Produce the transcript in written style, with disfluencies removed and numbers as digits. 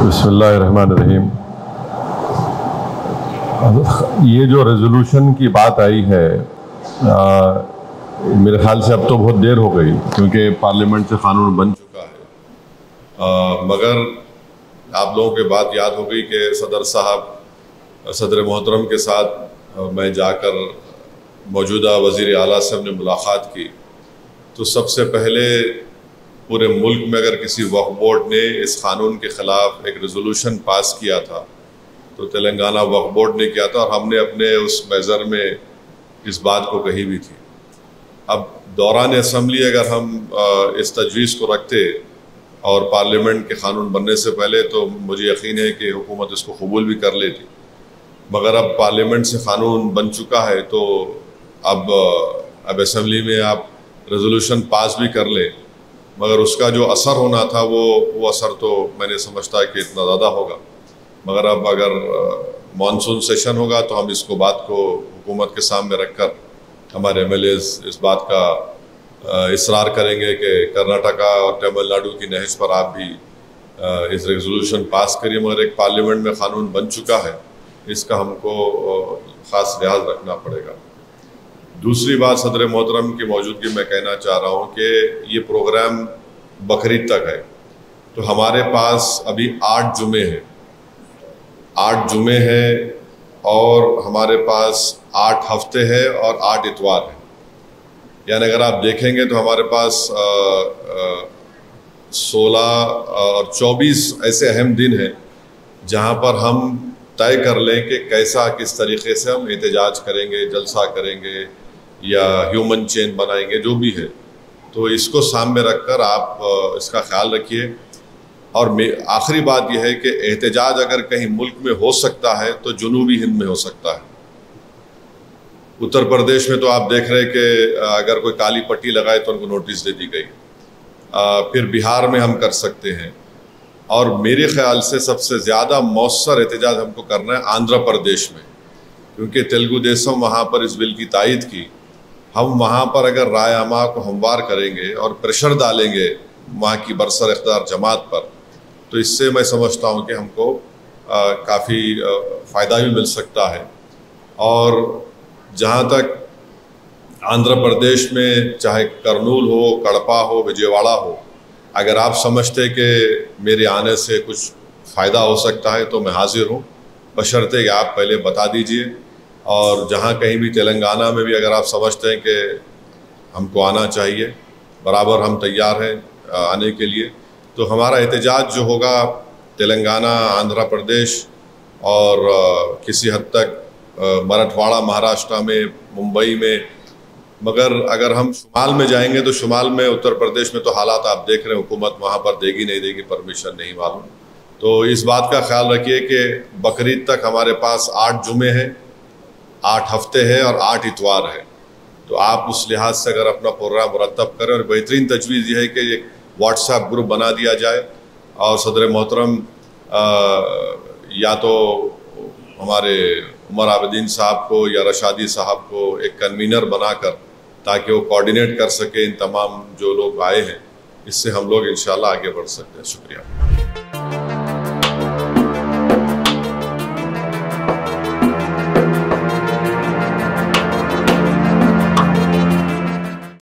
बिस्मिल्लाहिर्रहमानिर्रहीम। ये जो रेजोल्यूशन की बात आई है, मेरे ख्याल से अब तो बहुत देर हो गई क्योंकि पार्लियामेंट से कानून बन चुका है। मगर आप लोगों के बात याद हो गई कि सदर साहब सदर मोहतरम के साथ मैं जाकर मौजूदा वज़ीर आला से हमने मुलाकात की, तो सबसे पहले पूरे मुल्क में अगर किसी वक्फ बोर्ड ने इस कानून के ख़िलाफ़ एक रेजोल्यूशन पास किया था तो तेलंगाना वक्फ बोर्ड ने किया था, और हमने अपने उस मैज़र में इस बात को कही भी थी। अब दौरान असम्बली अगर हम इस तजवीज़ को रखते और पार्लियामेंट के कानून बनने से पहले, तो मुझे यकीन है कि हुकूमत इसको कबूल भी कर लेती। मगर अब पार्लियामेंट से कानून बन चुका है तो अब असम्बली में आप रेजोल्यूशन पास भी कर लें, मगर उसका जो असर होना था वो असर तो मैंने समझता है कि इतना ज़्यादा होगा। मगर अब अगर मानसून सेशन होगा तो हम इसको बात को हुकूमत के सामने रखकर हमारे MLAs इस बात का इसरार करेंगे कि कर्नाटका और तमिलनाडु की नहज पर आप भी इस रेजोल्यूशन पास करिए। मगर एक पार्लियामेंट में कानून बन चुका है, इसका हमको ख़ास लिहाज रखना पड़ेगा। दूसरी बात, सदर मोहतरम की मौजूदगी में कहना चाह रहा हूँ कि ये प्रोग्राम बकरीद तक है, तो हमारे पास अभी 8 जुमे हैं। 8 जुमे हैं और हमारे पास 8 हफ्ते हैं और 8 इतवार हैं। यानी अगर आप देखेंगे तो हमारे पास 16 और 24 ऐसे अहम दिन हैं जहाँ पर हम तय कर लें कि कैसा किस तरीके से हम एहतजाज करेंगे, जलसा करेंगे या ह्यूमन चेन बनाएंगे, जो भी है। तो इसको सामने रखकर आप इसका ख्याल रखिए। और आखिरी बात यह है कि एहतजाज अगर कहीं मुल्क में हो सकता है तो जनूबी हिंद में हो सकता है। उत्तर प्रदेश में तो आप देख रहे हैं कि अगर कोई काली पट्टी लगाए तो उनको नोटिस दे दी गई। फिर बिहार में हम कर सकते हैं, और मेरे ख्याल से सबसे ज़्यादा मौसर एहतजाज हमको करना है आंध्र प्रदेश में, क्योंकि तेलुगु देशम वहाँ पर इस बिल की तायद की। हम वहाँ पर अगर राय आमा को हमवार करेंगे और प्रेशर डालेंगे वहाँ की बरसर इख्तियार जमात पर, तो इससे मैं समझता हूँ कि हमको काफ़ी फ़ायदा भी मिल सकता है। और जहाँ तक आंध्र प्रदेश में चाहे कर्नूल हो, कड़पा हो, विजयवाड़ा हो, अगर आप समझते कि मेरे आने से कुछ फ़ायदा हो सकता है तो मैं हाजिर हूँ, बशर्ते कि आप पहले बता दीजिए। और जहाँ कहीं भी तेलंगाना में भी अगर आप समझते हैं कि हमको आना चाहिए, बराबर हम तैयार हैं आने के लिए। तो हमारा एहतजाज जो होगा तेलंगाना, आंध्र प्रदेश और किसी हद तक मराठवाड़ा, महाराष्ट्र में, मुंबई में। मगर अगर हम शुमाल में जाएंगे तो शुमाल में, उत्तर प्रदेश में तो हालात आप देख रहे हैं, हुकूमत वहाँ पर देगी नहीं देगी परमिशन नहीं मालूम। तो इस बात का ख्याल रखिए कि बकरीद तक हमारे पास 8 जुमे हैं, 8 हफ्ते हैं और 8 इतवार है। तो आप उस लिहाज से अगर अपना प्रोग्राम मुरतब करें, और बेहतरीन तजवीज़ यह है कि एक व्हाट्सएप ग्रुप बना दिया जाए और सदर मोहतरम या तो हमारे उमर आबिदीन साहब को या रशादी साहब को एक कन्वीनर बनाकर, ताकि वो कोऑर्डिनेट कर सके इन तमाम जो लोग आए हैं। इससे हम लोग इंशाल्लाह आगे बढ़ सकते हैं। शुक्रिया।